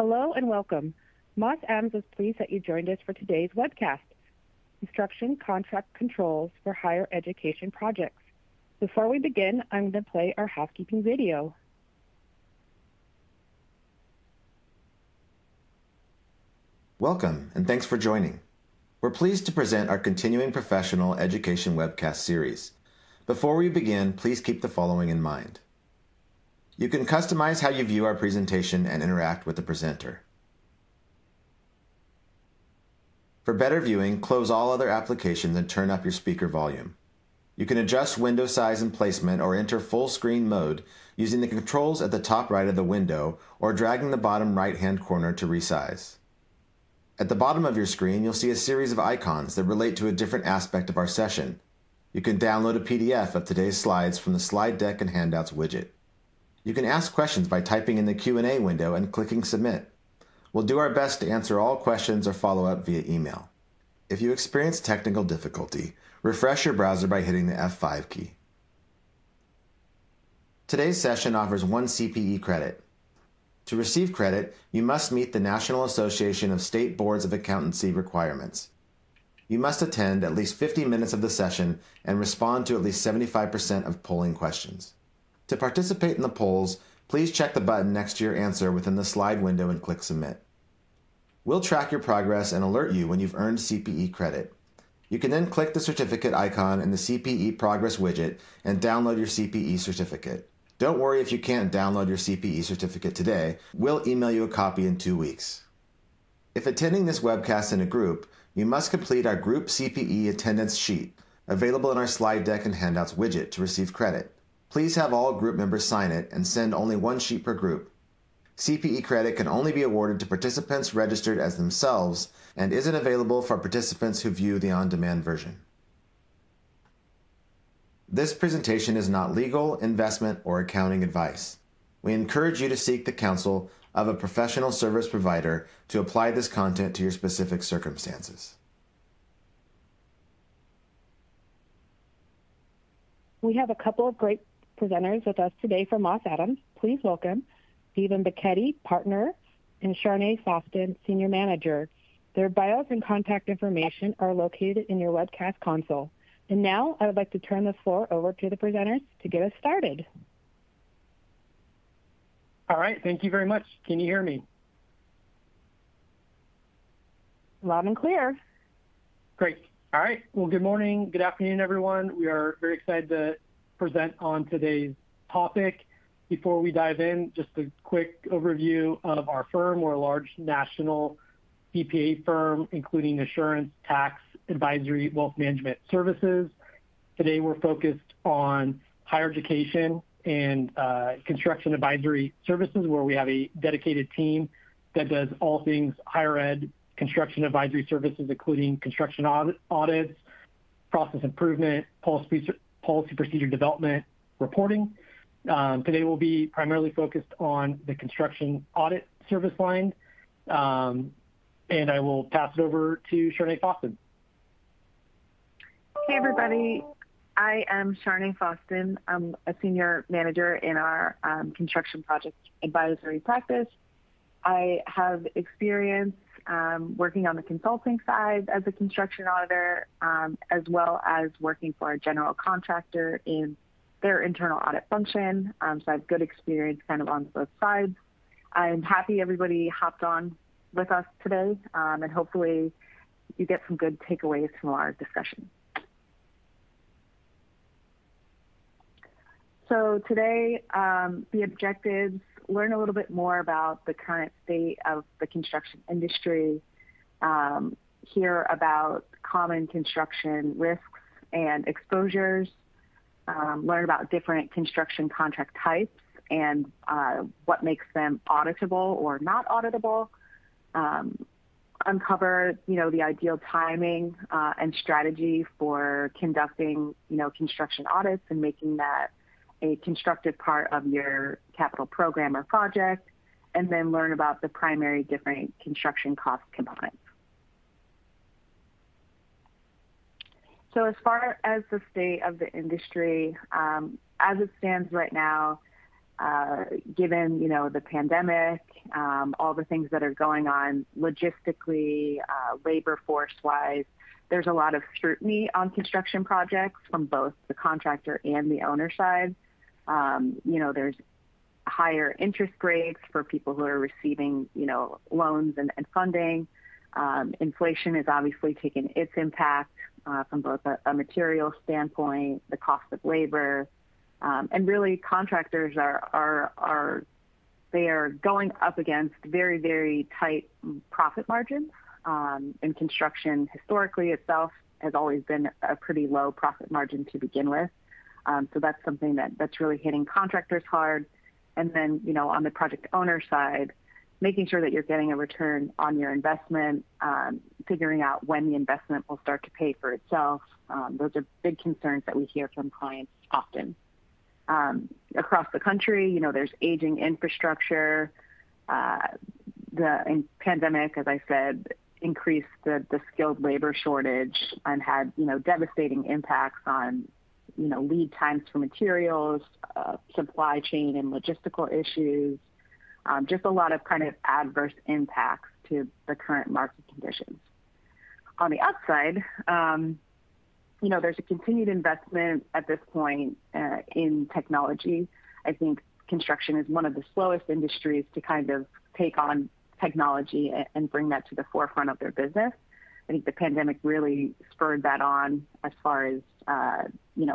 Hello and welcome. Moss Adams is pleased that you joined us for today's webcast, Construction Contract Controls for Higher Education Projects. Before we begin, I'm going to play our housekeeping video. Welcome, and thanks for joining. We're pleased to present our continuing professional education webcast series. Before we begin, please keep the following in mind. You can customize how you view our presentation and interact with the presenter. For better viewing, close all other applications and turn up your speaker volume. You can adjust window size and placement or enter full screen mode using the controls at the top right of the window or dragging the bottom right-hand corner to resize. At the bottom of your screen, you'll see a series of icons that relate to a different aspect of our session. You can download a PDF of today's slides from the Slide Deck and Handouts widget. You can ask questions by typing in the Q&A window and clicking Submit. We'll do our best to answer all questions or follow up via email. If you experience technical difficulty, refresh your browser by hitting the F5 key. Today's session offers 1 CPE credit. To receive credit, you must meet the National Association of State Boards of Accountancy requirements. You must attend at least 50 minutes of the session and respond to at least 75% of polling questions. To participate in the polls, please check the button next to your answer within the slide window and click Submit. We'll track your progress and alert you when you've earned CPE credit. You can then click the certificate icon in the CPE Progress widget and download your CPE certificate. Don't worry if you can't download your CPE certificate today. We'll email you a copy in 2 weeks. If attending this webcast in a group, you must complete our group CPE attendance sheet, available in our Slide Deck and Handouts widget to receive credit. Please have all group members sign it and send only 1 sheet per group. CPE credit can only be awarded to participants registered as themselves and isn't available for participants who view the on-demand version. This presentation is not legal, investment, or accounting advice. We encourage you to seek the counsel of a professional service provider to apply this content to your specific circumstances. We have a couple of great presenters with us today from Moss Adams. Please welcome Bacchetti, partner, and Charnee, Foston, senior manager. Their bios and contact information are located in your webcast console. And now I would like to turn the floor over to the presenters to get us started. All right, thank you very much. Can you hear me? Loud and clear. Great. All right, well, good morning, good afternoon, everyone. We are very excited to present on today's topic. Before we dive in, just a quick overview of our firm. We're a large national CPA firm, including assurance, tax, advisory, wealth management services. Today, we're focused on higher education and construction advisory services, where we have a dedicated team that does all things higher ed construction advisory services, including construction audits, process improvement, policy procedure development, reporting. Today we'll be primarily focused on the construction audit service line, and I will pass it over to Charnee Foston. Hey everybody, I am Charnee Foston. I'm a senior manager in our construction project advisory practice. I have experience working on the consulting side as a construction auditor, as well as working for a general contractor in their internal audit function. So I have good experience kind of on both sides. I'm happy everybody hopped on with us today, and hopefully you get some good takeaways from our discussion. So today, the objectives: learn a little bit more about the current state of the construction industry, hear about common construction risks and exposures, learn about different construction contract types and what makes them auditable or not auditable, uncover, the ideal timing and strategy for conducting, construction audits and making that a constructive part of your capital program or project, and then learn about the primary different construction cost components. So as far as the state of the industry, as it stands right now, given, the pandemic, all the things that are going on logistically, labor force-wise, there's a lot of scrutiny on construction projects from both the contractor and the owner side. There's higher interest rates for people who are receiving, loans and funding. Inflation has obviously taken its impact from both a material standpoint, the cost of labor, and really contractors are going up against very, very tight profit margins. And construction historically itself has always been a pretty low profit margin to begin with. So that's something that's really hitting contractors hard. And then, on the project owner side, making sure that you're getting a return on your investment, figuring out when the investment will start to pay for itself. Those are big concerns that we hear from clients often. Across the country, there's aging infrastructure. The pandemic, as I said, increased the skilled labor shortage and had, devastating impacts on, lead times for materials, supply chain and logistical issues, just a lot of kind of adverse impacts to the current market conditions. On the upside, there's a continued investment at this point in technology. I think construction is one of the slowest industries to kind of take on technology and bring that to the forefront of their business. I think the pandemic really spurred that on as far as,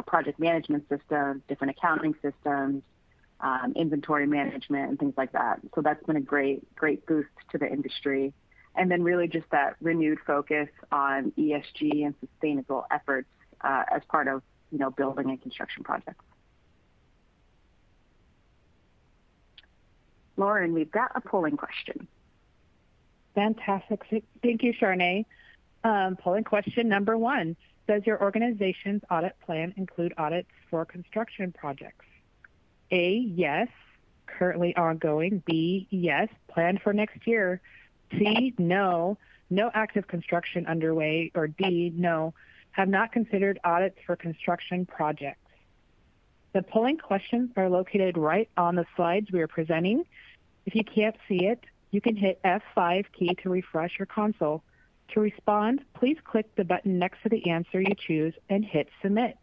project management systems, different accounting systems, inventory management and things like that. So that's been a great boost to the industry. And then really just that renewed focus on ESG and sustainable efforts as part of, building and construction projects. Lauren, we've got a polling question. Fantastic. Thank you, Charnee. Polling question number 1. Does your organization's audit plan include audits for construction projects? A, yes, currently ongoing. B, yes, planned for next year. C, no active construction underway. Or D, no, have not considered audits for construction projects. The polling questions are located right on the slides we are presenting. If you can't see it, you can hit F5 key to refresh your console. To respond, please click the button next to the answer you choose and hit submit.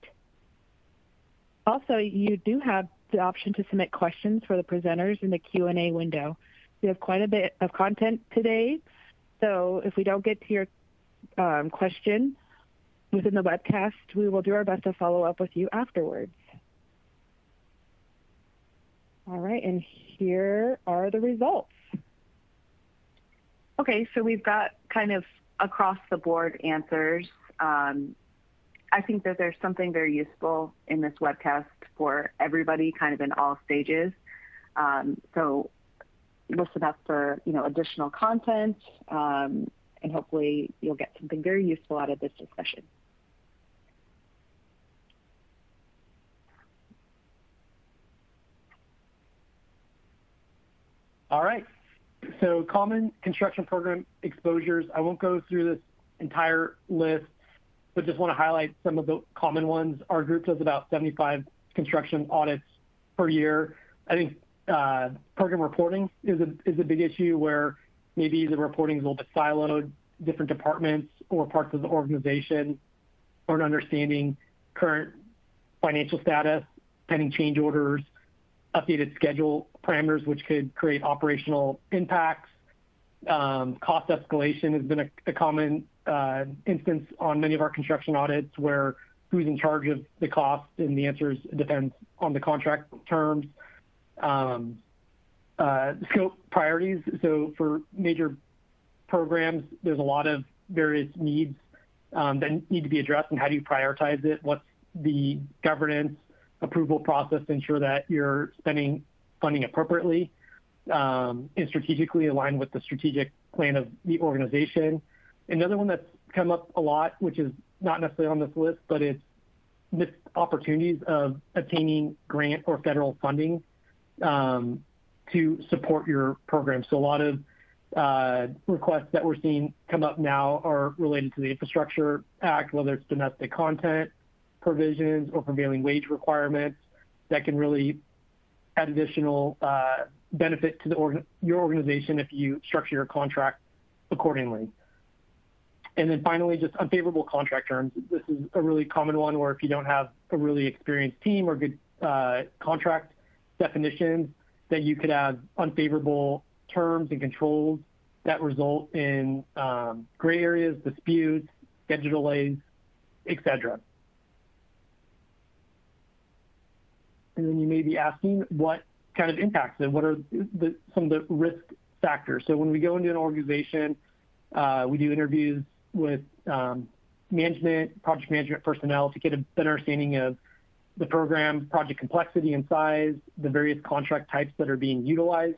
Also, you do have the option to submit questions for the presenters in the Q&A window. We have quite a bit of content today, so if we don't get to your question within the webcast, we will do our best to follow up with you afterwards. All right, and here are the results. Okay, so we've got kind of across the board answers. I think that there's something very useful in this webcast for everybody kind of in all stages. So listen up for, additional content, and hopefully you'll get something very useful out of this discussion. All right. So common construction program exposures. I won't go through this entire list, but just want to highlight some of the common ones. Our group does about 75 construction audits per year. I think program reporting is a big issue where maybe the reporting is a little bit siloed, different departments or parts of the organization aren't understanding current financial status, pending change orders, updated schedule parameters, which could create operational impacts. Cost escalation has been a common instance on many of our construction audits where who's in charge of the cost, and the answer is it depends on the contract terms. Scope priorities. So for major programs, there's a lot of various needs that need to be addressed, and how do you prioritize it? What's the governance approval process to ensure that you're spending funding appropriately and strategically aligned with the strategic plan of the organization. Another one that's come up a lot, which is not necessarily on this list, but it's missed opportunities of obtaining grant or federal funding to support your program. So a lot of requests that we're seeing come up now are related to the Infrastructure Act, whether it's domestic content provisions or prevailing wage requirements that can really add additional benefit to your organization if you structure your contract accordingly. And then finally, just unfavorable contract terms. This is a really common one where if you don't have a really experienced team or good contract definitions, that you could have unfavorable terms and controls that result in gray areas, disputes, schedule delays, etc. And then you may be asking what kind of impacts it, what are some of the risk factors. So when we go into an organization, we do interviews with management, project management personnel to get a better understanding of the program, project complexity and size, the various contract types that are being utilized,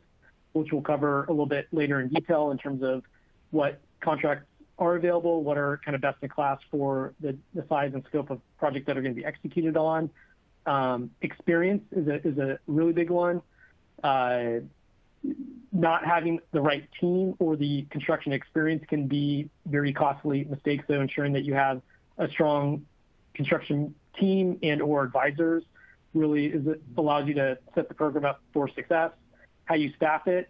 which we'll cover a little bit later in detail in terms of what contracts are available, what are kind of best in class for the size and scope of projects that are going to be executed on. Experience is a really big one. Not having the right team or the construction experience can be very costly mistakes, so ensuring that you have a strong construction team and or advisors really allows you to set the program up for success. How you staff it.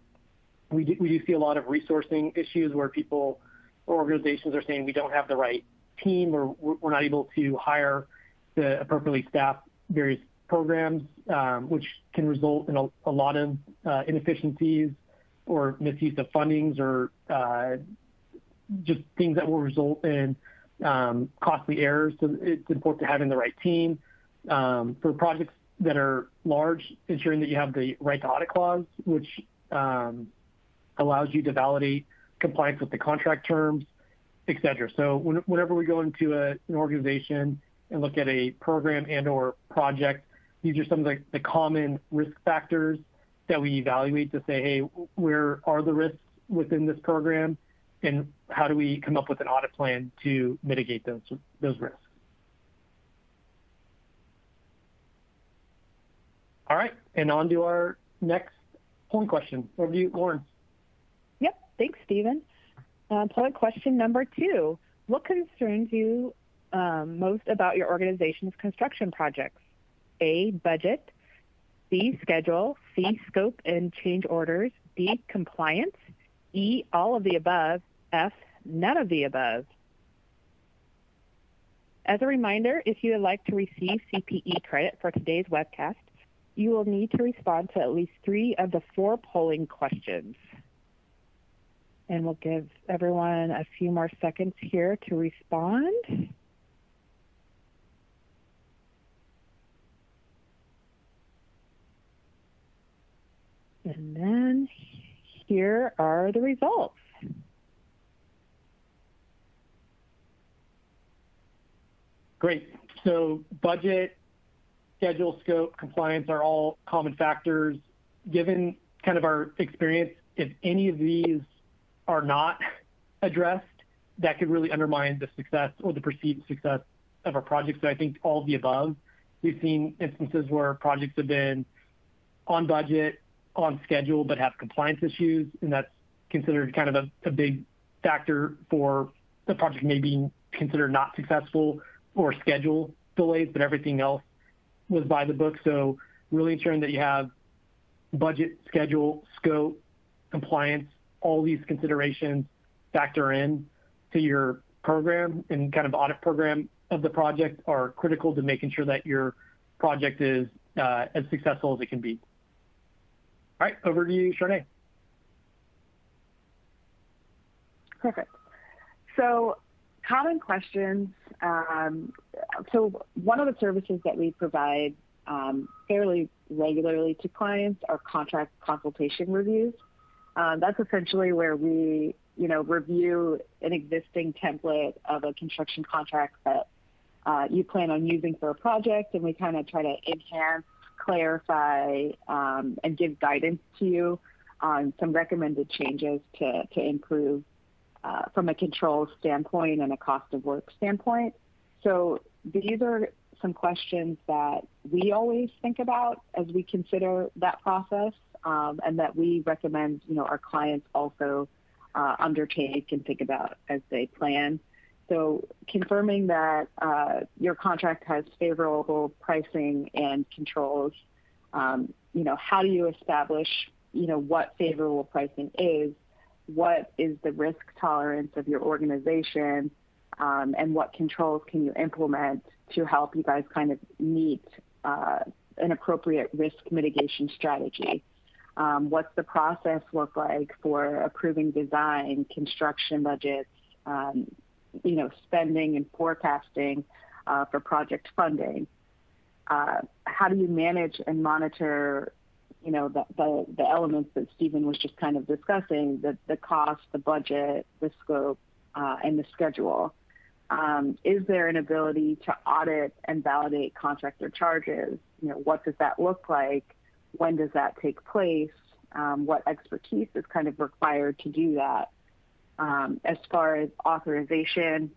We do see a lot of resourcing issues where people or organizations are saying we don't have the right team or we're not able to hire to appropriately staff various programs, which can result in a lot of inefficiencies or misuse of fundings or just things that will result in costly errors. So it's important to having the right team. For projects that are large, ensuring that you have the right to audit clause, which allows you to validate compliance with the contract terms, et cetera. So whenever we go into an organization and look at a program and or project, these are some of the common risk factors that we evaluate to say, hey, where are the risks within this program and how do we come up with an audit plan to mitigate those risks? All right, and on to our next polling question. Over to you, Lawrence. Yep, thanks, Stephen. Polling question number 2. What concerns you most about your organization's construction projects? A, budget. B, schedule. C, scope and change orders. D, compliance. E, all of the above. F, none of the above. As a reminder, if you would like to receive CPE credit for today's webcast, you will need to respond to at least 3 of the 4 polling questions. And we'll give everyone a few more seconds here to respond. And then here are the results. Great. So budget, schedule, scope, compliance are all common factors. Given kind of our experience, if any of these are not addressed, that could really undermine the success or the perceived success of our project. So I think all of the above. We've seen instances where projects have been on budget, on schedule, but have compliance issues, and that's considered kind of a big factor for the project may be considered not successful or schedule delays, but everything else was by the book. So really ensuring that you have budget, schedule, scope, compliance, all these considerations factor in to your program and kind of audit program of the project are critical to making sure that your project is as successful as it can be. All right, over to you, Charnee. Perfect. So common questions. So one of the services that we provide fairly regularly to clients are contract consultation reviews. That's essentially where we, review an existing template of a construction contract that you plan on using for a project, and we kind of try to enhance, clarify, and give guidance to you on some recommended changes to improve from a control standpoint and a cost of work standpoint. So these are some questions that we always think about as we consider that process, and that we recommend, our clients also undertake and think about as they plan. So confirming that your contract has favorable pricing and controls, How do you establish, what favorable pricing is, what is the risk tolerance of your organization, and what controls can you implement to help you guys kind of meet an appropriate risk mitigation strategy. What's the process look like for approving design, construction budgets, spending and forecasting for project funding? How do you manage and monitor, the elements that Stephen was just kind of discussing, the cost, the budget, the scope, and the schedule? Is there an ability to audit and validate contractor charges? What does that look like? When does that take place? What expertise is kind of required to do that? As far as authorization,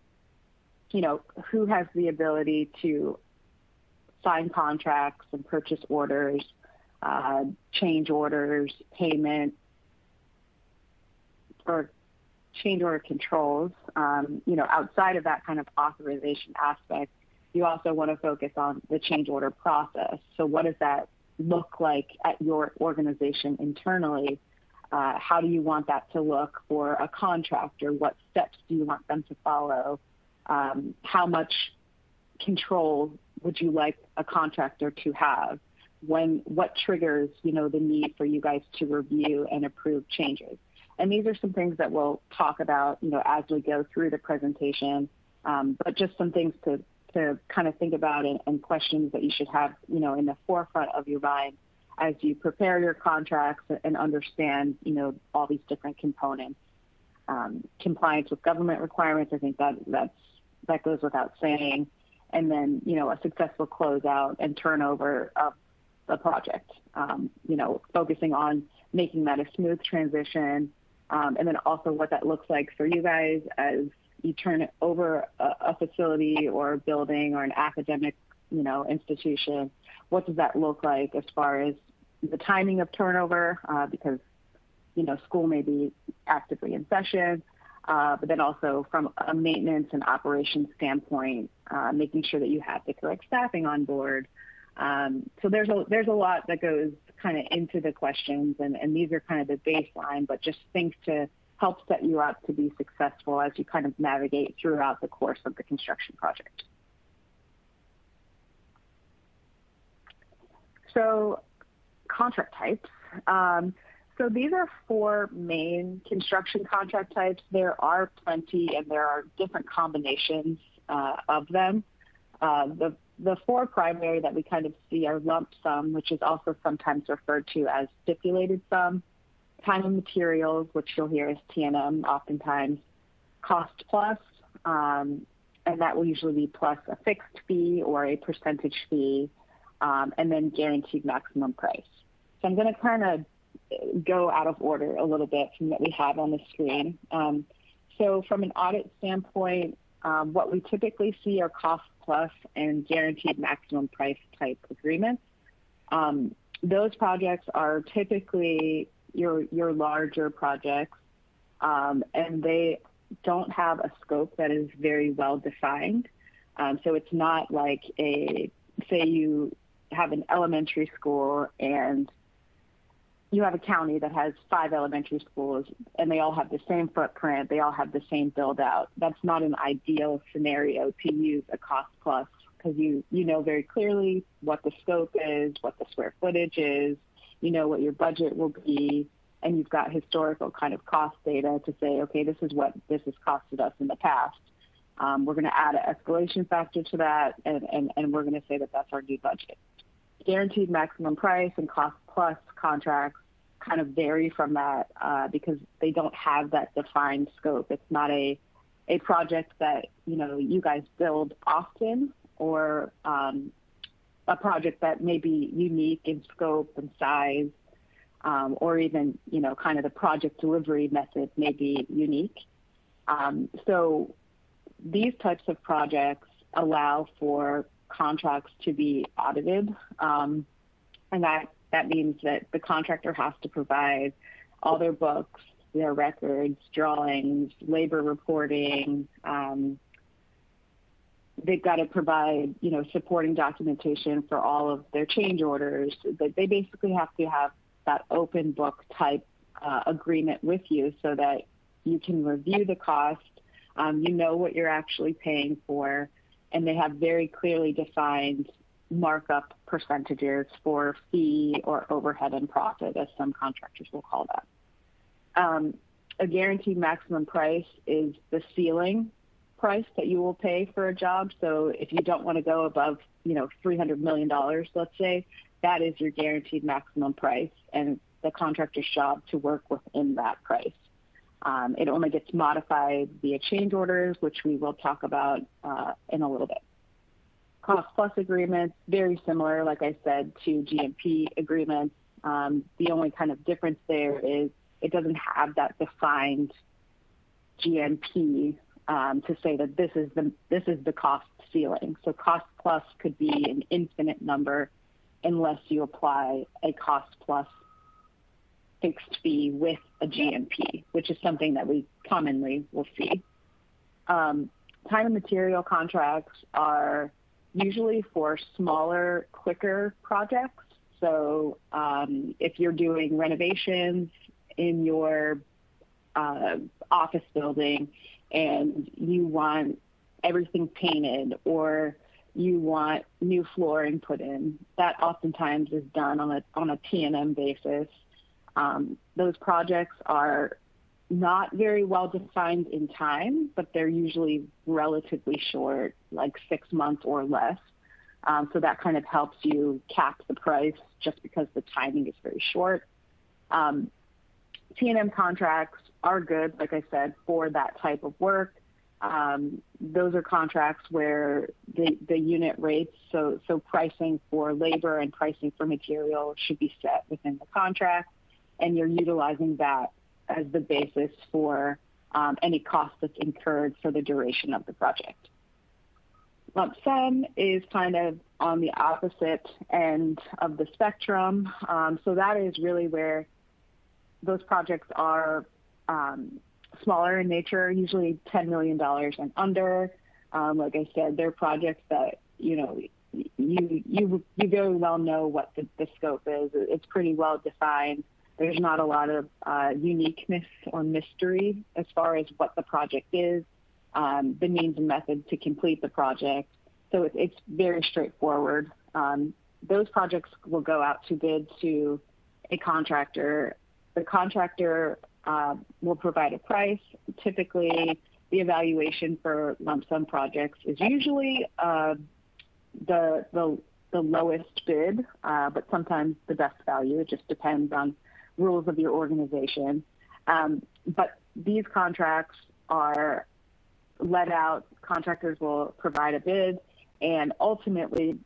who has the ability to sign contracts and purchase orders, change orders, payment, or change order controls? Outside of that kind of authorization aspect, you also want to focus on the change order process. So what does that look like at your organization internally? How do you want that to look for a contractor? What steps do you want them to follow? How much control would you like a contractor to have? What triggers, the need for you guys to review and approve changes? And these are some things that we'll talk about, as we go through the presentation, but just some things to kind of think about and questions that you should have, in the forefront of your mind as you prepare your contracts and understand, all these different components. Compliance with government requirements, I think that goes without saying. And then, a successful closeout and turnover of the project, focusing on making that a smooth transition. And then also what that looks like for you guys as you turn it over a facility or a building or an academic, institution. What does that look like as far as the timing of turnover? Because, school may be actively in session, but then also from a maintenance and operations standpoint, making sure that you have the correct staffing on board. So there's a lot that goes kind of into the questions, and these are kind of the baseline, but just things to help set you up to be successful as you kind of navigate throughout the course of the construction project. So contract types. So these are 4 main construction contract types. There are plenty, and there are different combinations of them. The 4 primary that we kind of see are lump sum, which is also sometimes referred to as stipulated sum, time and materials, which you'll hear as T&M oftentimes, cost plus, and that will usually be plus a fixed fee or a percentage fee, and then guaranteed maximum price. So I'm going to kind of go out of order a little bit from what we have on the screen. So from an audit standpoint, what we typically see are cost plus and guaranteed maximum price type agreements. Those projects are typically your larger projects, and they don't have a scope that is very well defined. So it's not like say you have an elementary school and you have a county that has 5 elementary schools and they all have the same footprint, they all have the same build out. That's not an ideal scenario to use a cost plus, because you know very clearly what the scope is, what the square footage is, what your budget will be, and you've got historical kind of cost data to say, okay, this is what this has costed us in the past. We're going to add an escalation factor to that, and we're going to say that that's our new budget. Guaranteed maximum price and cost plus contracts kind of vary from that because they don't have that defined scope. It's not a project that you guys build often, or a project that may be unique in scope and size, or even kind of the project delivery method may be unique. So these types of projects allow for contracts to be audited, and that means that the contractor has to provide all their books, their records, drawings, labor reporting, they've got to provide, supporting documentation for all of their change orders. They basically have to have that open book type agreement with you so that you can review the cost, you know what you're actually paying for, and they have very clearly defined markup percentages for fee or overhead and profit, as some contractors will call that. A guaranteed maximum price is the ceiling price that you will pay for a job. So if you don't want to go above, $300 million, let's say, that is your guaranteed maximum price, and the contractor's job to work within that price. It only gets modified via change orders, which we will talk about in a little bit. Cost plus agreements, very similar, like I said, to GMP agreements. The only kind of difference there is it doesn't have that defined GMP to say that this is the cost ceiling. So cost plus could be an infinite number unless you apply a cost plus fixed fee with a GMP, which is something that we commonly will see. Time and material contracts are usually for smaller, quicker projects. So if you're doing renovations in your office building and you want everything painted or you want new flooring put in, that oftentimes is done on a T&M basis. Those projects are not very well defined in time, but they're usually relatively short, like 6 months or less. So that kind of helps you cap the price just because the timing is very short. T&M contracts are good, like I said, for that type of work. Those are contracts where the unit rates, so pricing for labor and pricing for material should be set within the contract, and you're utilizing that as the basis for any cost that's incurred for the duration of the project. Lump sum is kind of on the opposite end of the spectrum. So that is really where those projects are smaller in nature, usually $10 million and under. Like I said, they're projects that, you very well know what the scope is. It's pretty well defined. There's not a lot of uniqueness or mystery as far as what the project is, the means and method to complete the project. So it's very straightforward. Those projects will go out to bid to a contractor. The contractor will provide a price. Typically, the evaluation for lump sum projects is usually the lowest bid, but sometimes the best value. It just depends on rules of your organization. But these contracts are let out. Contractors will provide a bid, and ultimately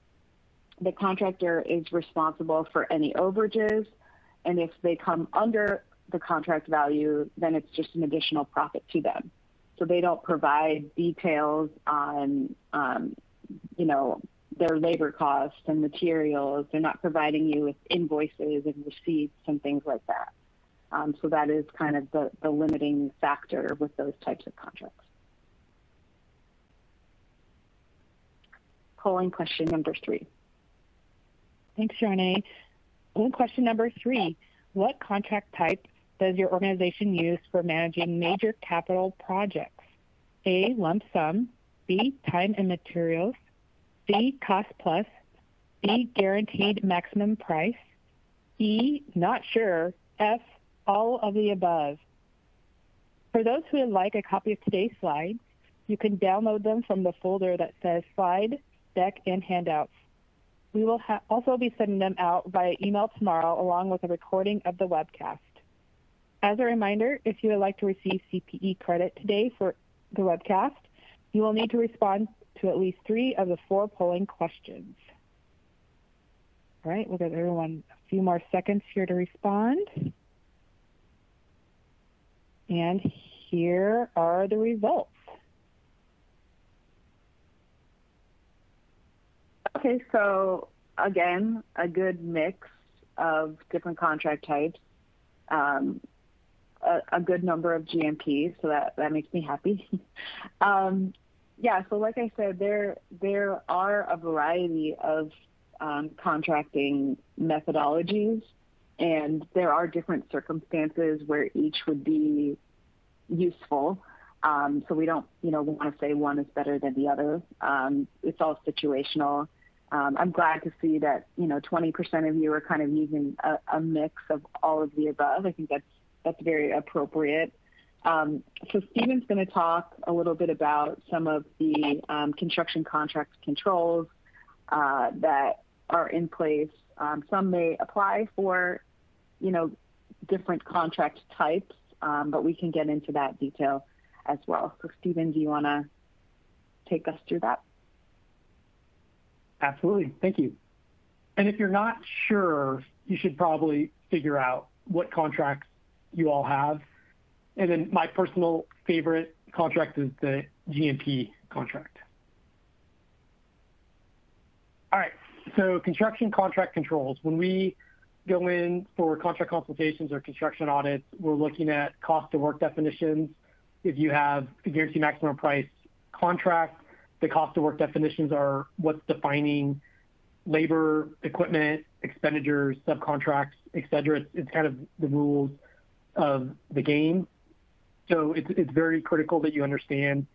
the contractor is responsible for any overages. And if they come under the contract value, then it's just an additional profit to them. So they don't provide details on, their labor costs and materials. They're not providing you with invoices and receipts and things like that. So that is kind of the limiting factor with those types of contracts. Polling question number 3. Thanks, Charnee. Polling question number 3. What contract type does your organization use for managing major capital projects? A, lump sum. B, time and materials. C, cost plus. D, guaranteed maximum price. E, not sure. F, all of the above. For those who would like a copy of today's slides, you can download them from the folder that says Slide, Deck, and Handouts. We will also be sending them out via email tomorrow, along with a recording of the webcast. As a reminder, if you would like to receive CPE credit today for the webcast, you will need to respond to at least 3 of the 4 polling questions. All right, we'll give everyone a few more seconds here to respond. And here are the results. Okay, so again, a good mix of different contract types, a good number of GMPs, so that makes me happy. Yeah, so like I said, there are a variety of contracting methodologies, and there are different circumstances where each would be useful. So we don't, want to say one is better than the other. It's all situational. I'm glad to see that, 20% of you are kind of using a mix of all of the above. I think that's very appropriate. So Stephen's going to talk a little bit about some of the construction contract controls that are in place. Some may apply for, different contract types, but we can get into that detail as well. So Stephen, do you want to take us through that? Absolutely. Thank you. And if you're not sure, you should probably figure out what contracts you all have. And then my personal favorite contract is the GMP contract. All right. So construction contract controls. When we go in for contract consultations or construction audits, we're looking at cost of work definitions. If you have a guaranteed maximum price contract, the cost of work definitions are what's defining labor, equipment, expenditures, subcontracts, et cetera. It's kind of the rules of the game. So it's very critical that you understand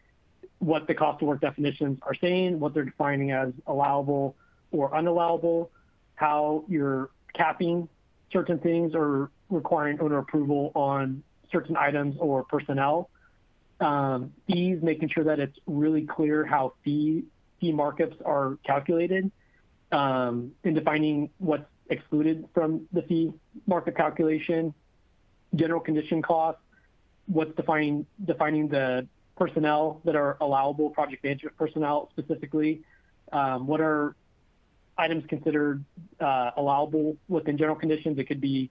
what the cost of work definitions are saying, what they're defining as allowable or unallowable, how you're capping certain things or requiring owner approval on certain items or personnel. Fees, making sure that it's really clear how fee markups are calculated, and defining what's excluded from the fee markup calculation, general condition costs, what's defining the personnel that are allowable, project management personnel specifically, what are items considered allowable within general conditions. It could be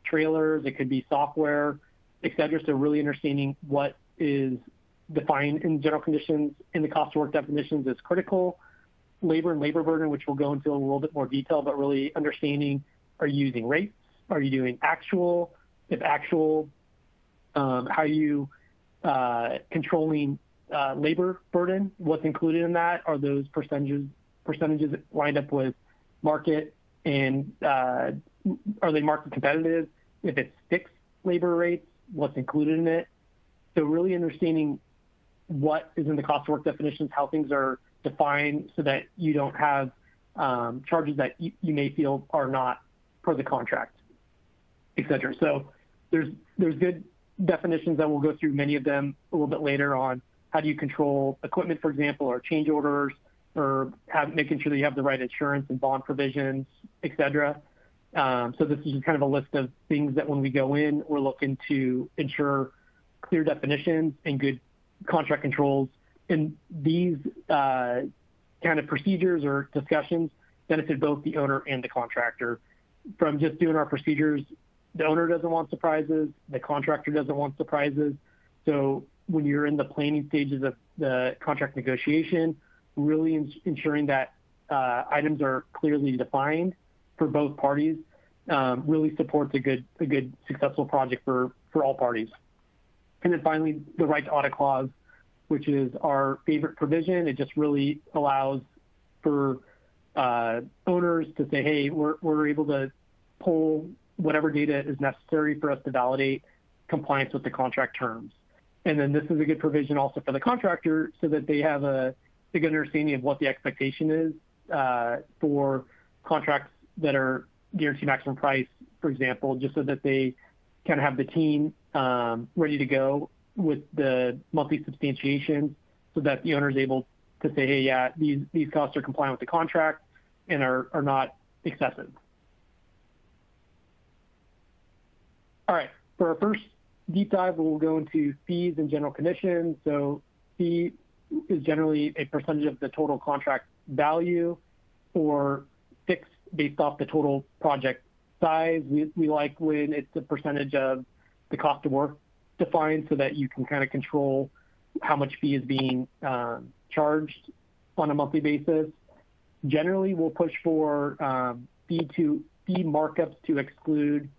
trailers, it could be software, et cetera. So really understanding what is defined in general conditions in the cost of work definitions is critical. Labor and labor burden, which we'll go into a little bit more detail, but really understanding, are you using rates? Are you doing actual? If actual, how are you controlling labor burden? What's included in that? Are those percentages lined up with market, and are they market competitive? If it's fixed labor rates, what's included in it? So really understanding what is in the cost of work definitions, how things are defined, so that you don't have charges that you may feel are not per the contract, et cetera. So there's good definitions that we'll go through many of them a little bit later on. How do you control equipment, for example, or change orders, or making sure that you have the right insurance and bond provisions, et cetera. So this is just kind of a list of things that when we go in, we're looking to ensure clear definitions and good contract controls. And these kind of procedures or discussions benefit both the owner and the contractor. From just doing our procedures, the owner doesn't want surprises, the contractor doesn't want surprises. So when you're in the planning stages of the contract negotiation, really ensuring that items are clearly defined for both parties really supports a good successful project for all parties. And then finally, the right to audit clause, which is our favorite provision. It just really allows for owners to say, hey, we're able to pull whatever data is necessary for us to validate compliance with the contract terms. And then this is a good provision also for the contractor, so that they have a good understanding of what the expectation is for contracts that are guaranteed maximum price, for example, just so that they kind of have the team ready to go with the monthly substantiation, so that the owner is able to say, hey, yeah, these costs are compliant with the contract and are not excessive. All right, for our first deep dive, we'll go into fees and general conditions. So fee is generally a percentage of the total contract value, or fixed based off the total project size. We like when it's a percentage of the cost of work defined, so that you can kind of control how much fee is being charged on a monthly basis. Generally, we'll push for fee markups to exclude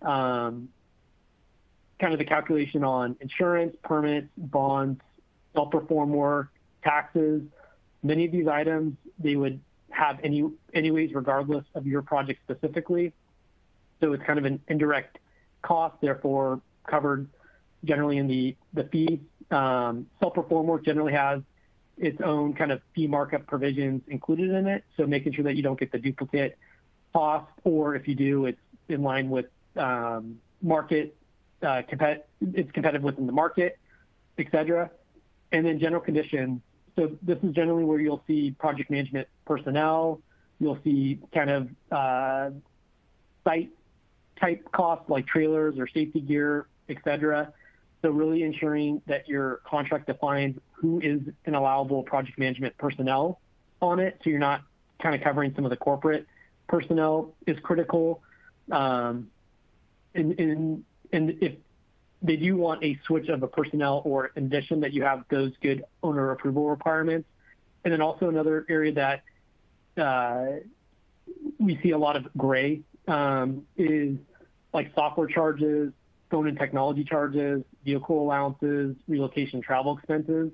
kind of the calculation on insurance, permits, bonds, self-perform work, taxes. Many of these items, they would have anyways, regardless of your project specifically. So it's kind of an indirect cost, therefore covered generally in the fee. Self-perform work generally has its own kind of fee markup provisions included in it. So making sure that you don't get the duplicate cost, or if you do, it's in line with market, it's competitive within the market, et cetera. And then general conditions. So this is generally where you'll see project management personnel. You'll see kind of site type costs like trailers or safety gear, et cetera. So really ensuring that your contract defines who is an allowable project management personnel on it. So you're not kind of covering some of the corporate personnel is critical. And if they do want a switch of a personnel, or in addition that you have those good owner approval requirements. And then also another area that we see a lot of gray is like software charges, phone and technology charges, vehicle allowances, relocation travel expenses.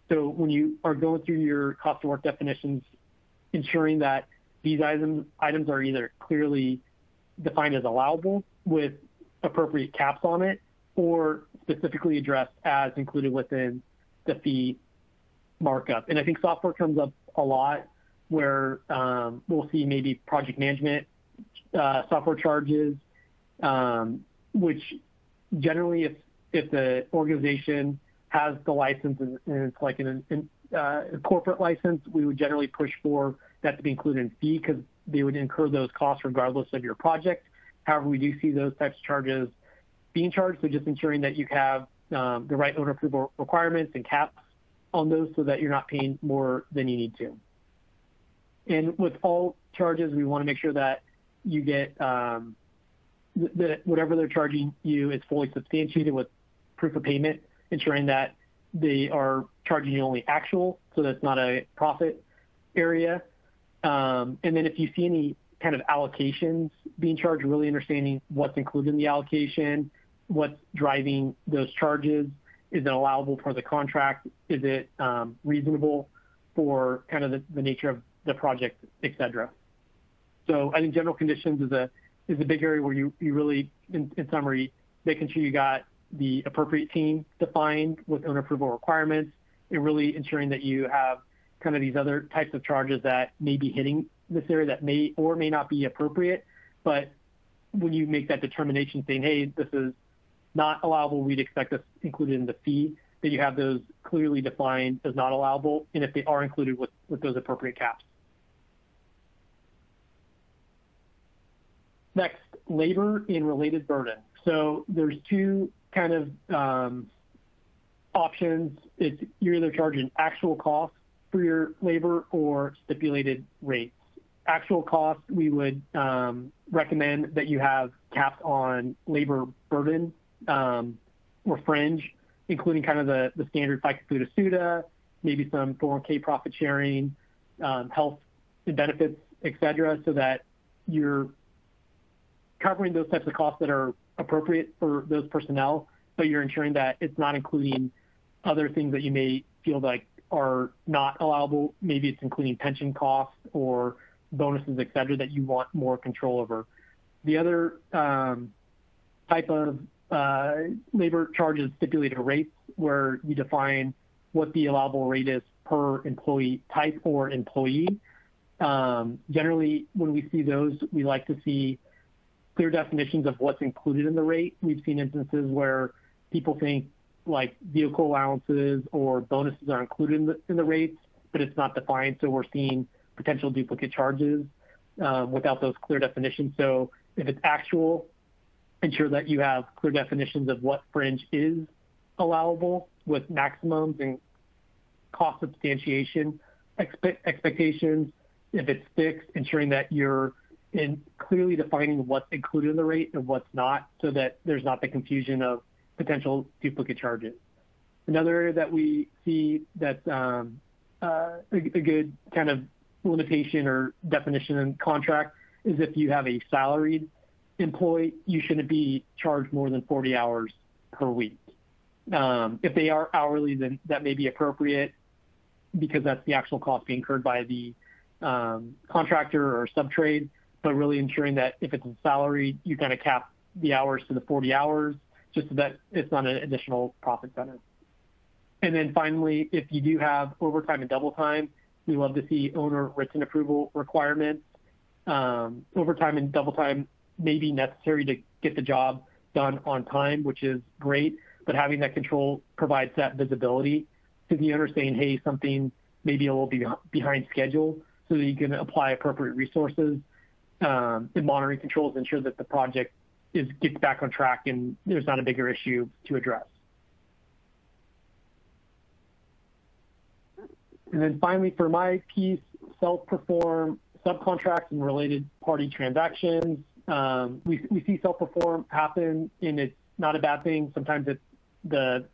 So when you are going through your cost of work definitions, ensuring that these items are either clearly defined as allowable with appropriate caps on it, or specifically addressed as included within the fee markup. And I think software comes up a lot where we'll see maybe project management software charges, which generally if the organization has the license and it's like a corporate license, we would generally push for that to be included in fee because they would incur those costs regardless of your project. However, we do see those types of charges being charged, so just ensuring that you have the right owner approval requirements and caps on those so that you're not paying more than you need to. And with all charges, we want to make sure that you get that whatever they're charging you is fully substantiated with proof of payment, ensuring that they are charging you only actual, so that's not a profit area. And then if you see any kind of allocations being charged, really understanding what's included in the allocation, what's driving those charges. Is it allowable for the contract? Is it reasonable for kind of the nature of the project, et cetera? So I think general conditions is a big area where you really, in summary, making sure you got the appropriate team defined with owner approval requirements, and really ensuring that you have kind of these other types of charges that may be hitting this area that may or may not be appropriate. But when you make that determination saying, hey, this is not allowable, we'd expect this included in the fee, that you have those clearly defined as not allowable, and if they are included with those appropriate caps. Next, labor and related burden. So there's two kind of options. It's you're either charging actual cost for your labor or stipulated rates. Actual cost, we would recommend that you have caps on labor burden or fringe, including kind of the standard FICA FUTA SUTA, maybe some 401k profit sharing, health and benefits, et cetera, so that you're covering those types of costs that are appropriate for those personnel, but you're ensuring that it's not including other things that you may feel like are not allowable. Maybe it's including pension costs or bonuses, et cetera, that you want more control over. The other type of labor charge is stipulated rates, where you define what the allowable rate is per employee type or employee. Generally, when we see those, we like to see clear definitions of what's included in the rate. We've seen instances where people think like vehicle allowances or bonuses are included in the rates, but it's not defined. So we're seeing potential duplicate charges without those clear definitions. So if it's actual, ensure that you have clear definitions of what fringe is allowable with maximums and cost substantiation expectations. If it's fixed, ensuring that you're clearly defining what's included in the rate and what's not, so that there's not the confusion of potential duplicate charges. Another area that we see that's a good kind of limitation or definition in contract is if you have a salaried employee, you shouldn't be charged more than 40 hours per week. If they are hourly, then that may be appropriate. because that's the actual cost being incurred by the contractor or subtrade, but really ensuring that if it's a salary, you kind of cap the hours to the 40 hours just so that it's not an additional profit center. And then finally, if you do have overtime and double time, we love to see owner written approval requirements. Overtime and double time may be necessary to get the job done on time, which is great, but having that control provides that visibility to the owner saying, hey, something may be a little behind schedule, so that you can apply appropriate resources and monitoring controls, ensure that the project gets back on track and there's not a bigger issue to address. And then finally, for my piece, self-perform subcontracts and related party transactions. We see self-perform happen, and it's not a bad thing. Sometimes it's the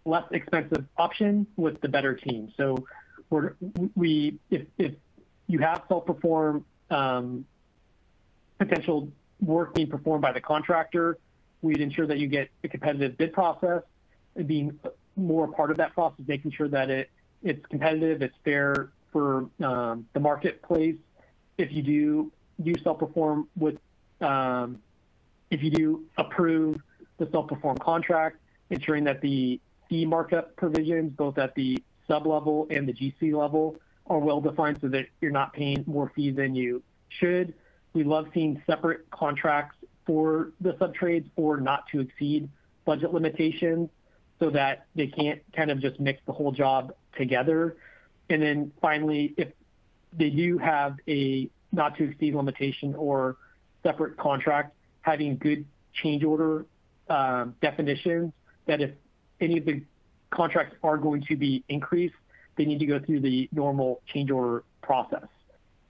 less expensive option with the better team. So if you have self-perform potential work being performed by the contractor, we'd ensure that you get a competitive bid process and being more a part of that process, making sure that it's competitive, it's fair for the marketplace. If you do self-perform if you do approve the self-perform contract, ensuring that the fee markup provisions, both at the sub-level and the GC level, are well defined so that you're not paying more fee than you should. We love seeing separate contracts for the subtrades or not to exceed budget limitations so that they can't kind of just mix the whole job together. And then finally, if they do have a not to exceed limitation or separate contract, having good change order definitions, that if any of the contracts are going to be increased, they need to go through the normal change order process.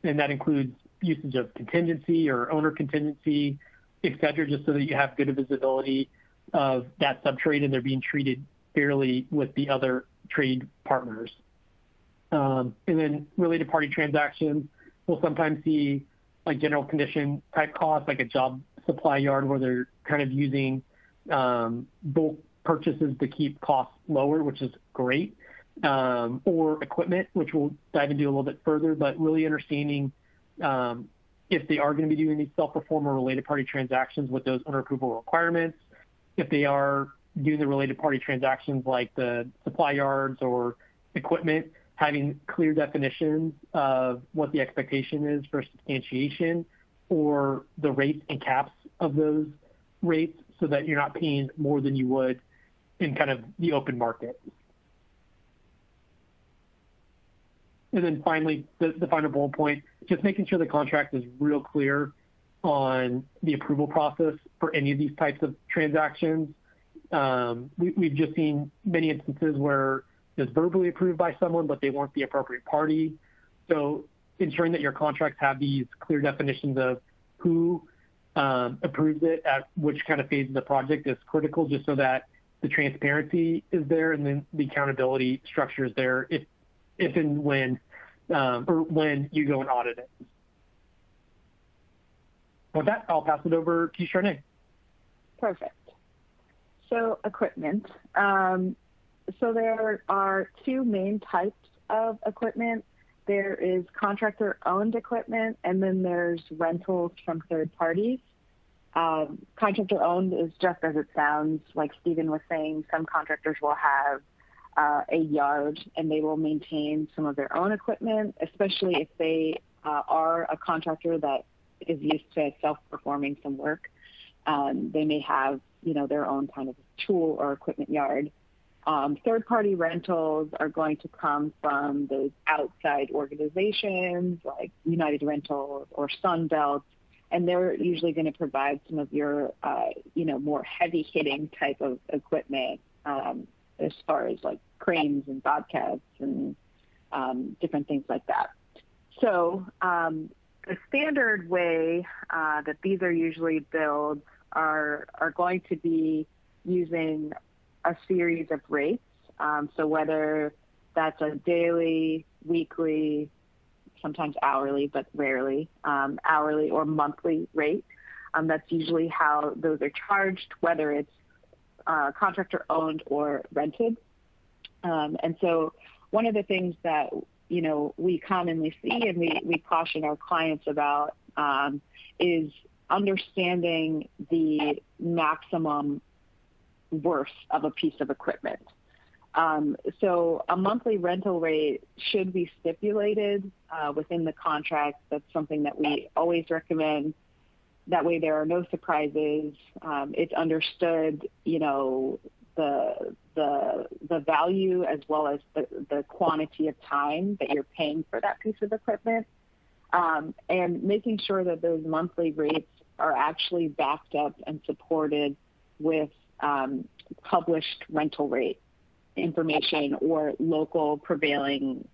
And that includes usage of contingency or owner contingency, et cetera, just so that you have good visibility of that subtrade and they're being treated fairly with the other trade partners. And then related party transactions, we'll sometimes see like general condition type costs, like a job supply yard where they're kind of using bulk purchases to keep costs lower, which is great, or equipment, which we'll dive into a little bit further, but really understanding if they are going to be doing these self-perform or related party transactions with those owner approval requirements, if they are doing the related party transactions like the supply yards or equipment, having clear definitions of what the expectation is for substantiation or the rates and caps of those rates so that you're not paying more than you would in kind of the open market. And then finally, the final bullet point, just making sure the contract is real clear on the approval process for any of these types of transactions. We've just seen many instances where it's verbally approved by someone, but they weren't the appropriate party. So ensuring that your contracts have these clear definitions of who approves it at which kind of phase of the project is critical, just so that the transparency is there and then the accountability structure is there if and when or when you go and audit it. With that, I'll pass it over to Charnee. Perfect. So equipment. So there are two main types of equipment. There is contractor-owned equipment, and then there's rentals from third parties. Contractor-owned is just as it sounds. Like Stephen was saying, some contractors will have a yard, and they will maintain some of their own equipment, especially if they are a contractor that is used to self-performing some work. They may have, their own kind of tool or equipment yard. Third-party rentals are going to come from those outside organizations like United Rentals or Sunbelt, and they're usually going to provide some of your, more heavy-hitting type of equipment as far as like cranes and bobcats and different things like that. So the standard way that these are usually billed are going to be using a series of rates. So whether that's a daily, weekly, sometimes hourly, but rarely hourly or monthly rate. That's usually how those are charged, whether it's contractor owned or rented. And so one of the things that, we commonly see and we caution our clients about is understanding the maximum worth of a piece of equipment. So a monthly rental rate should be stipulated within the contract. That's something that we always recommend. That way there are no surprises. It's understood, the value as well as the quantity of time that you're paying for that piece of equipment. And making sure that those monthly rates are actually backed up and supported with published rental rate information or local prevailing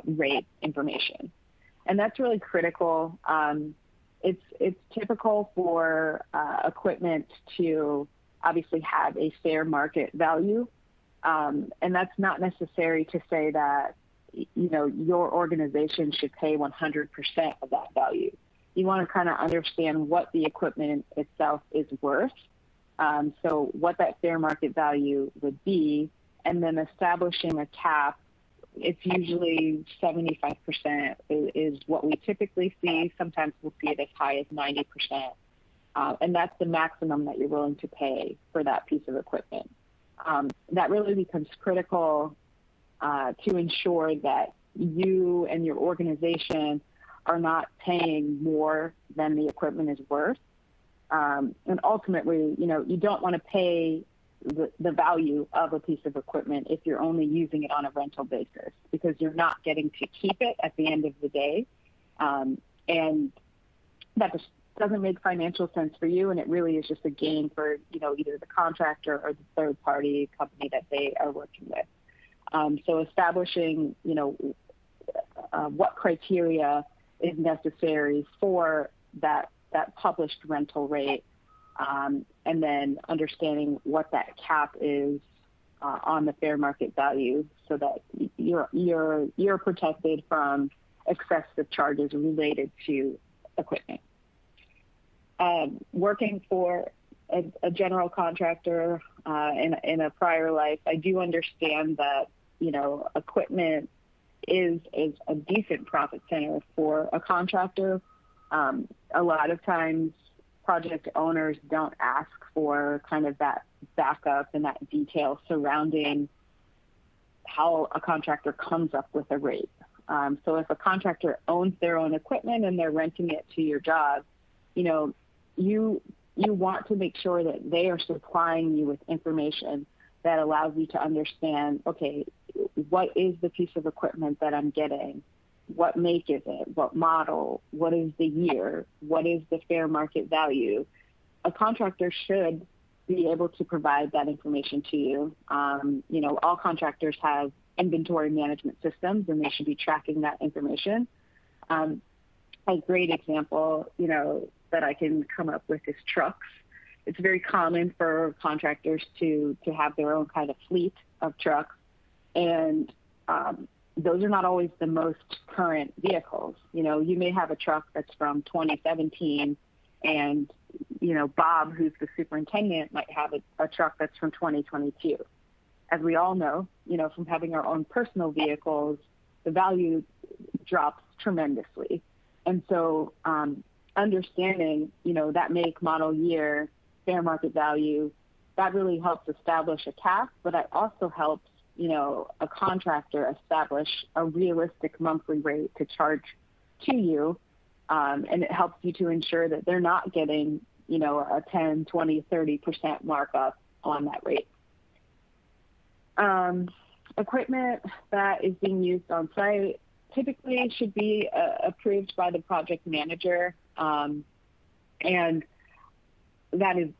rate information. And that's really critical. It's typical for equipment to obviously have a fair market value. And that's not necessary to say that, your organization should pay 100% of that value. You want to kind of understand what the equipment itself is worth. So what that fair market value would be, and then establishing a cap. It's usually 75% is what we typically see. Sometimes we'll see it as high as 90%. And that's the maximum that you're willing to pay for that piece of equipment. That really becomes critical to ensure that you and your organization are not paying more than the equipment is worth. And ultimately, you don't want to pay the value of a piece of equipment if you're only using it on a rental basis, because you're not getting to keep it at the end of the day. And that just doesn't make financial sense for you, and it really is just a gain for, either the contractor or the third party company that they are working with. So establishing, what criteria is necessary for that published rental rate, and then understanding what that cap is on the fair market value, so that you're protected from excessive charges related to equipment. Working for a general contractor in a prior life, I do understand that equipment is a decent profit center for a contractor. A lot of times project owners don't ask for kind of that backup and that detail surrounding how a contractor comes up with a rate. So if a contractor owns their own equipment and they're renting it to your job, you want to make sure that they are supplying you with information that allows you to understand, okay, what is the piece of equipment that I'm getting? What make is it? What model? What is the year? What is the fair market value? A contractor should be able to provide that information to you. All contractors have inventory management systems, and they should be tracking that information. A great example, that I can come up with is trucks. It's very common for contractors to have their own kind of fleet of trucks, and those are not always the most current vehicles. You may have a truck that's from 2017, and Bob, who's the superintendent, might have a truck that's from 2022. As we all know, from having our own personal vehicles, the value drops tremendously. And so understanding, that make, model, year, fair market value, that really helps establish a cap, but that also helps, a contractor establish a realistic monthly rate to charge to you. And it helps you to ensure that they're not getting, a 10, 20, 30% markup on that rate. Equipment that is being used on site typically should be approved by the project manager. And that is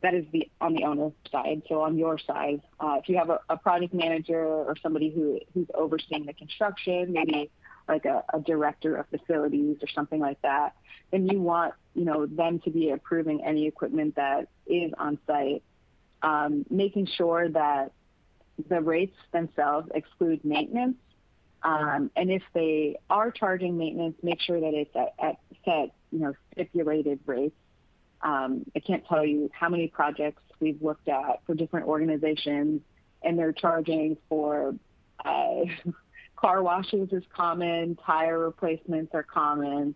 on the owner's side. So on your side, if you have a project manager or somebody who's overseeing the construction, maybe like a director of facilities or something like that, then you want, them to be approving any equipment that is on site, making sure that the rates themselves exclude maintenance. And if they are charging maintenance, make sure that it's at set, stipulated rates. I can't tell you how many projects we've looked at for different organizations, and they're charging for car washes is common, tire replacements are common,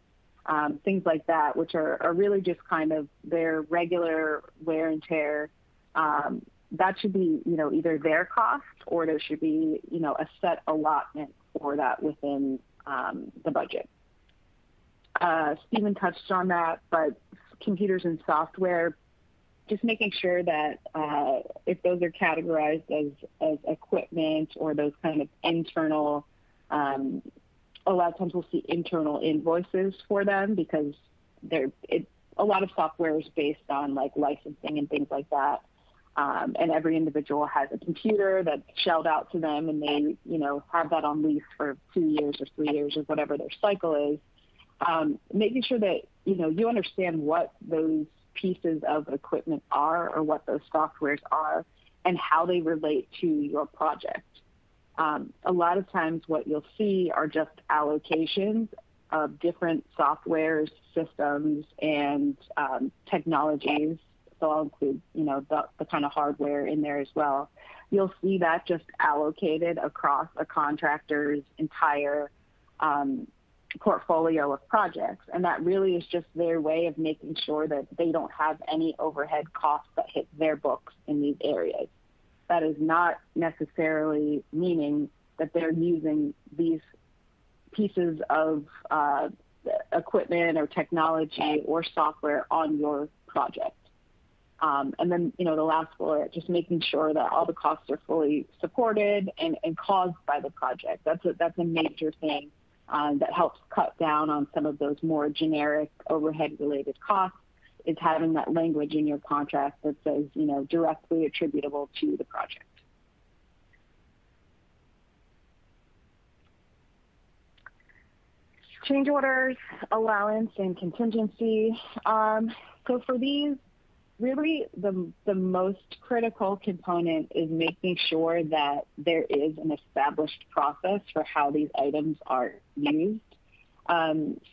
things like that, which are really just kind of their regular wear and tear. That should be, either their cost or there should be, a set allotment for that within the budget. Stephen touched on that, but computers and software, just making sure that if those are categorized as equipment or those kind of internal, a lot of times we'll see internal invoices for them because a lot of software is based on like licensing and things like that. And every individual has a computer that's shelled out to them and they, have that on lease for 2 years or 3 years or whatever their cycle is. Making sure that, you understand what those pieces of equipment are or what those softwares are and how they relate to your project. A lot of times what you'll see are just allocations of different softwares, systems, and technologies. So I'll include, the kind of hardware in there as well. You'll see that just allocated across a contractor's entire portfolio of projects. And that really is just their way of making sure that they don't have any overhead costs that hit their books in these areas. That is not necessarily meaning that they're using these pieces of equipment or technology or software on your project. And then, the last bullet, just making sure that all the costs are fully supported and caused by the project. That's a major thing that helps cut down on some of those more generic overhead-related costs, is having that language in your contract that says, directly attributable to the project. Change orders, allowance, and contingency. So for these, really the most critical component is making sure that there is an established process for how these items are used.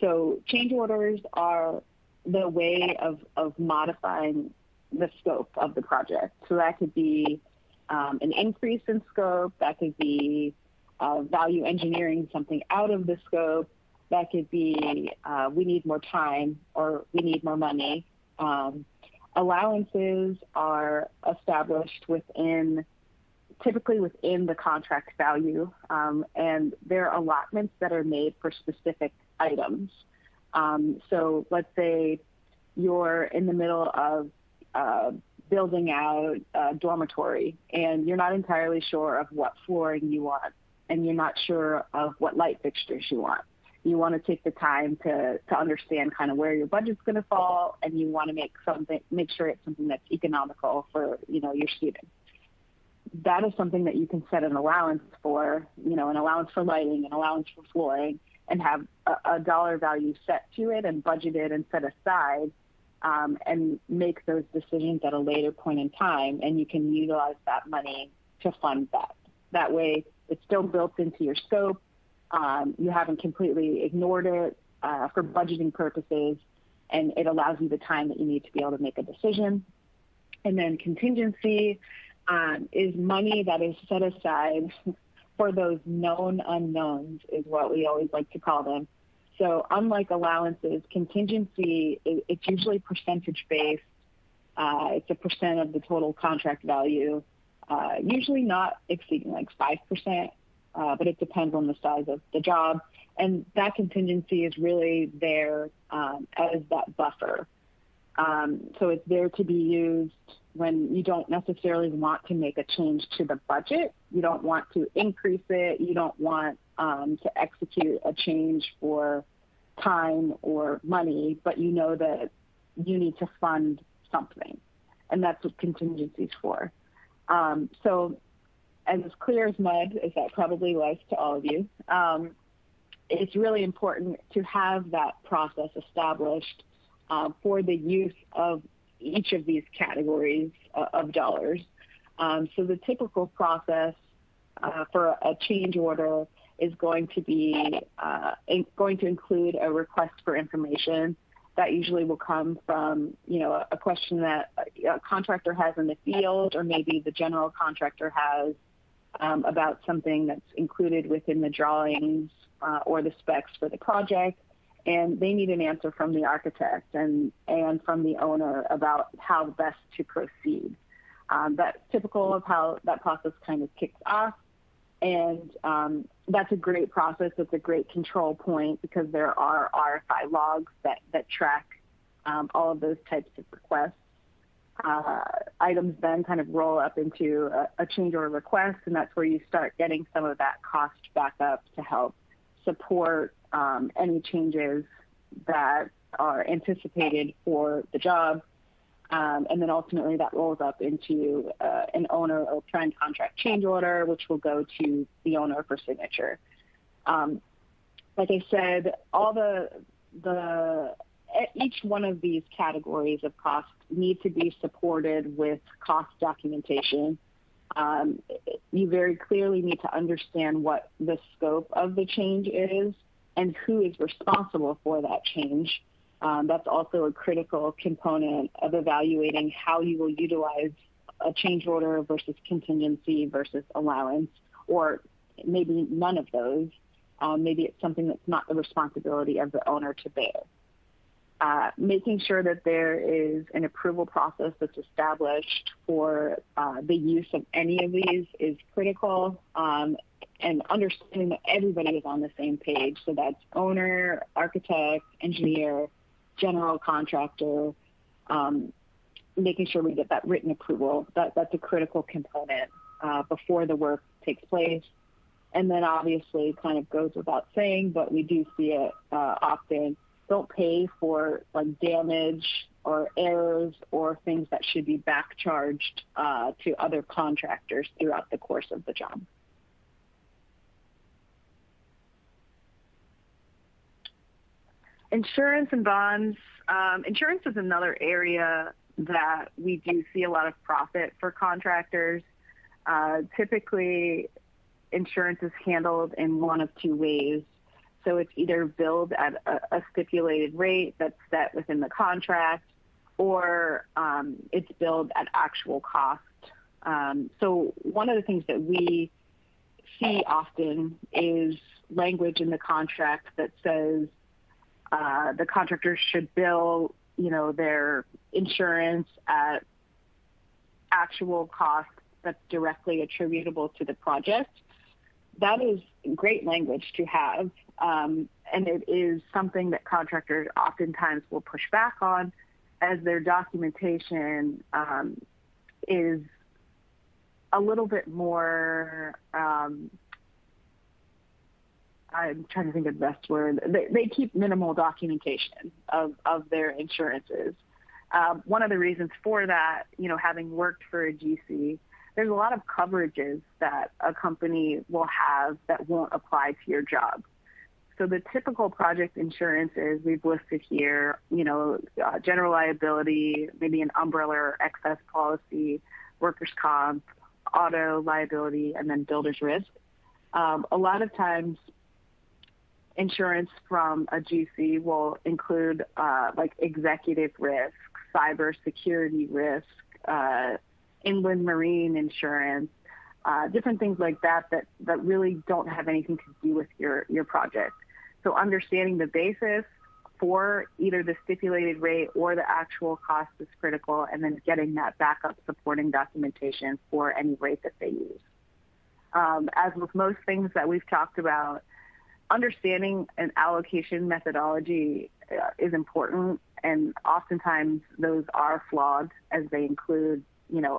So change orders are the way of modifying the scope of the project. So that could be an increase in scope, that could be value engineering something out of the scope, that could be we need more time or we need more money. Allowances are established typically within the contract value, and there are allotments that are made for specific items. So let's say you're in the middle of building out a dormitory and you're not entirely sure of what flooring you want and you're not sure of what light fixtures you want. You want to take the time to understand kind of where your budget's going to fall, and you want to make sure it's something that's economical for, your students. That is something that you can set an allowance for, an allowance for lighting, an allowance for flooring, and have a dollar value set to it and budgeted and set aside, and make those decisions at a later point in time, and you can utilize that money to fund that. That way, it's still built into your scope. You haven't completely ignored it for budgeting purposes, and it allows you the time that you need to be able to make a decision. And then contingency is money that is set aside for those known unknowns, is what we always like to call them. So unlike allowances, contingency, it's usually percentage-based. It's a percent of the total contract value, usually not exceeding like 5%. But it depends on the size of the job. And that contingency is really there as that buffer. So it's there to be used when you don't necessarily want to make a change to the budget. You don't want to increase it. You don't want to execute a change for time or money, but you know that you need to fund something. And that's what contingency is for. So as clear as mud as that probably was to all of you, it's really important to have that process established for the use of each of these categories of dollars. So the typical process for a change order is going to include a request for information. That usually will come from, a question that a contractor has in the field, or maybe the general contractor has about something that's included within the drawings or the specs for the project, and they need an answer from the architect and from the owner about how best to proceed. That's typical of how that process kind of kicks off, and that's a great process. It's a great control point because there are RFI logs that track all of those types of requests. Items then kind of roll up into a change order request, and that's where you start getting some of that cost back up to help support any changes that are anticipated for the job. And then ultimately that rolls up into an owner or prime contract change order, which will go to the owner for signature. Like I said, each one of these categories of cost need to be supported with cost documentation. You very clearly need to understand what the scope of the change is and who is responsible for that change. That's also a critical component of evaluating how you will utilize a change order versus contingency versus allowance, or maybe none of those. Maybe it's something that's not the responsibility of the owner to bear. Making sure that there is an approval process that's established for the use of any of these is critical, and understanding that everybody is on the same page. So that's owner, architect, engineer, general contractor, making sure we get that written approval. That's a critical component before the work takes place. And then obviously kind of goes without saying, but we do see it often, don't pay for like damage or errors or things that should be back charged to other contractors throughout the course of the job. Insurance and bonds. Insurance is another area that we do see a lot of profit for contractors. Typically, insurance is handled in one of two ways. So it's either billed at a stipulated rate that's set within the contract, or it's billed at actual cost. So one of the things that we see often is language in the contract that says the contractor should bill, their insurance at actual cost that's directly attributable to the project. That is great language to have, and it is something that contractors oftentimes will push back on, as their documentation is a little bit more, I'm trying to think of the best word. They keep minimal documentation of their insurances. One of the reasons for that, having worked for a GC, there's a lot of coverages that a company will have that won't apply to your job. So the typical project insurances we've listed here, general liability, maybe an umbrella or excess policy, workers' comp, auto liability, and then builder's risk. A lot of times insurance from a GC will include like executive risk, cyber security risk, inland marine insurance, different things like that really don't have anything to do with your project. So understanding the basis for either the stipulated rate or the actual cost is critical, and then getting that backup supporting documentation for any rate that they use. As with most things that we've talked about, understanding an allocation methodology is important, and oftentimes those are flawed as they include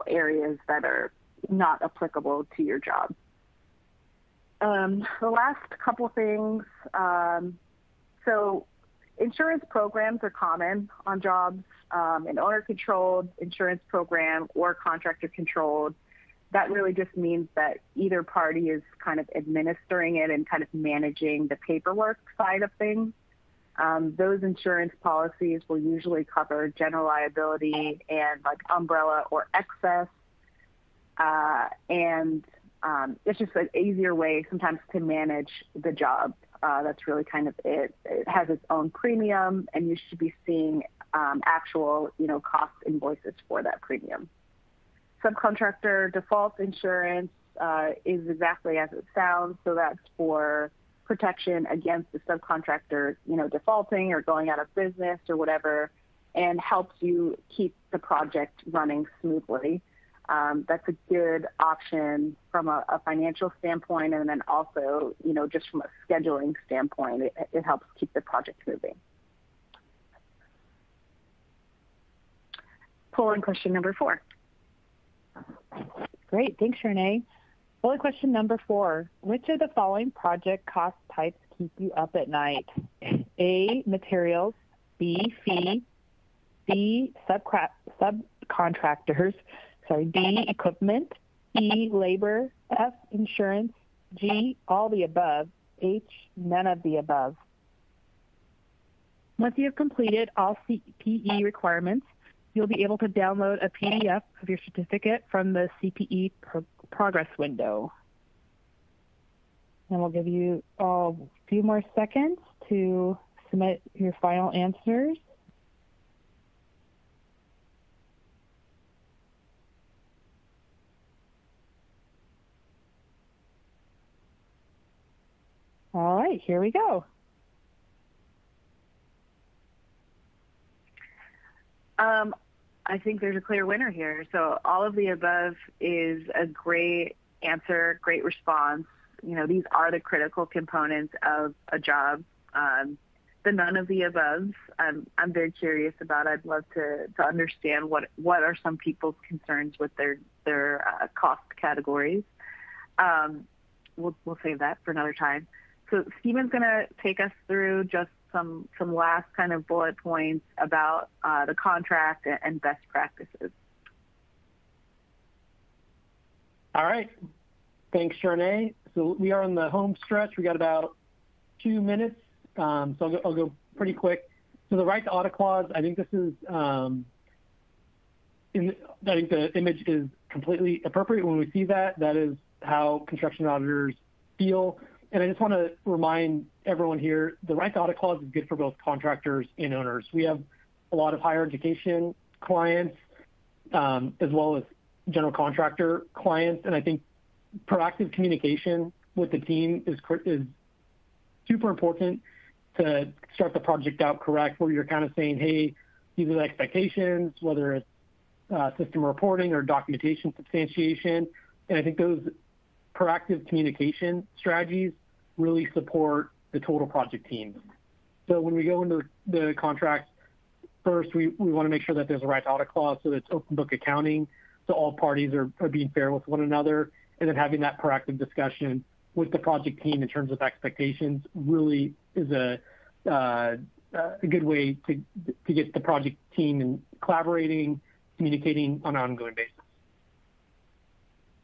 areas that are not applicable to your job. The last couple things, so insurance programs are common on jobs. An owner-controlled insurance program or contractor-controlled, that really just means that either party is kind of administering it and kind of managing the paperwork side of things. Those insurance policies will usually cover general liability and like umbrella or excess. And it's just an easier way sometimes to manage the job. That's really kind of it. It has its own premium, and you should be seeing actual, cost invoices for that premium. Subcontractor default insurance, is exactly as it sounds. So that's for protection against the subcontractor, defaulting or going out of business or whatever, and helps you keep the project running smoothly. That's a good option from a financial standpoint, and then also, just from a scheduling standpoint, it helps keep the project moving. Polling question number 4. Great, thanks, Charnee. Polling question number 4. Which of the following project cost types keep you up at night? A, materials, B, fee, C, subcontractors, D, equipment, E, labor, F, insurance, G, all the above, H, none of the above. Once you have completed all CPE requirements, you'll be able to download a PDF of your certificate from the CPE progress window. And we'll give you a few more seconds to submit your final answers. All right, here we go. I think there's a clear winner here. So all of the above is a great answer, great response. These are the critical components of a job. The none of the above, I'm very curious about. I'd love to understand what are some people's concerns with their cost categories. We'll save that for another time. So Stephen's going to take us through just some last kind of bullet points about the contract and best practices. All right. Thanks, Charnee. So we are on the home stretch. We got about 2 minutes, so I'll go pretty quick. So the right to audit clause, I think this is, I think the image is completely appropriate. When we see that, that is how construction auditors feel. And I just want to remind everyone here, the right to audit clause is good for both contractors and owners. We have a lot of higher education clients, as well as general contractor clients. And I think proactive communication with the team is super important to start the project out correct, where you're kind of saying, hey, these are the expectations, whether it's system reporting or documentation substantiation. And I think those proactive communication strategies really support the total project team. So when we go into the contracts, first, we want to make sure that there's a right to audit clause, so that it's open book accounting, so all parties are being fair with one another, and then having that proactive discussion with the project team in terms of expectations really is a good way to get the project team and collaborating, communicating on an ongoing basis.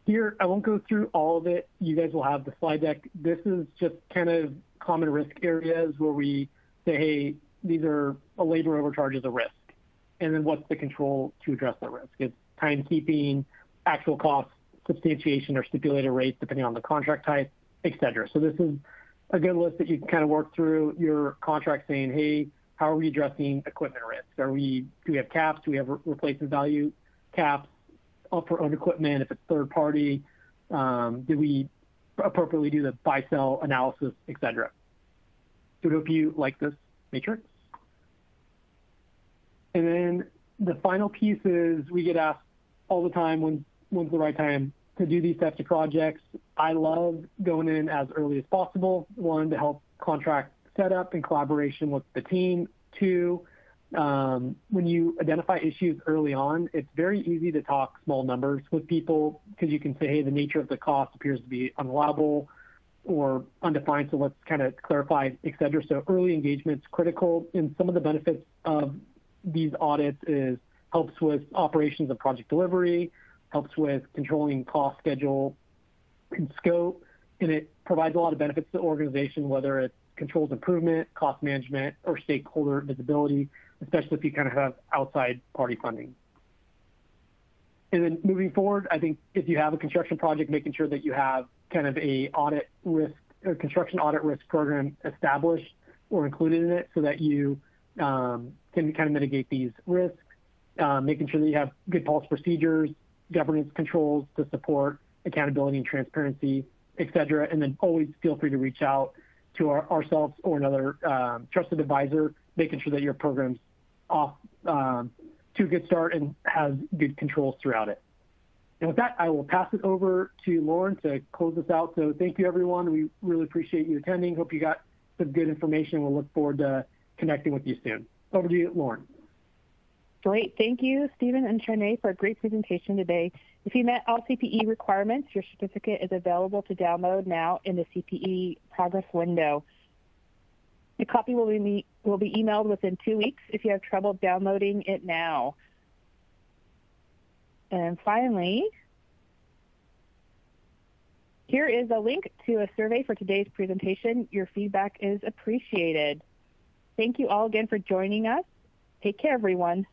Here, I won't go through all of it. You guys will have the slide deck. This is just kind of common risk areas where we say, hey, these are a labor overcharge is a risk. And then what's the control to address that risk? It's timekeeping, actual costs, substantiation or stipulated rates, depending on the contract type, et cetera. So this is a good list that you can kind of work through your contract saying, hey, how are we addressing equipment risk? Do we have caps? Do we have replacement value caps for owned equipment if it's third party? Do we appropriately do the buy-sell analysis, et cetera? So I hope you like this matrix. And then the final piece is we get asked all the time, when's the right time to do these types of projects? I love going in as early as possible. One, to help contract setup in collaboration with the team. Two, when you identify issues early on, it's very easy to talk small numbers with people because you can say, hey, the nature of the cost appears to be unreliable or undefined, so let's kind of clarify, et cetera. So early engagement's critical. And some of the benefits of these audits is helps with operations of project delivery, helps with controlling cost, schedule, and scope, and it provides a lot of benefits to the organization, whether it controls improvement, cost management, or stakeholder visibility, especially if you kind of have outside party funding. And then moving forward, I think if you have a construction project, making sure that you have kind of a audit risk or construction audit risk program established or included in it so that you can kind of mitigate these risks, making sure that you have good policy procedures, governance controls to support accountability and transparency, et cetera. And then always feel free to reach out to ourselves or another trusted advisor, making sure that your program's off to a good start and has good controls throughout it. And with that, I will pass it over to Lauren to close this out. So thank you, everyone. We really appreciate you attending. Hope you got some good information. We'll look forward to connecting with you soon. Over to you, Lauren. Great. Thank you, Stephen and Charnee, for a great presentation today. If you met all CPE requirements, your certificate is available to download now in the CPE progress window. A copy will be emailed within 2 weeks if you have trouble downloading it now. And finally, here is a link to a survey for today's presentation. Your feedback is appreciated. Thank you all again for joining us. Take care, everyone.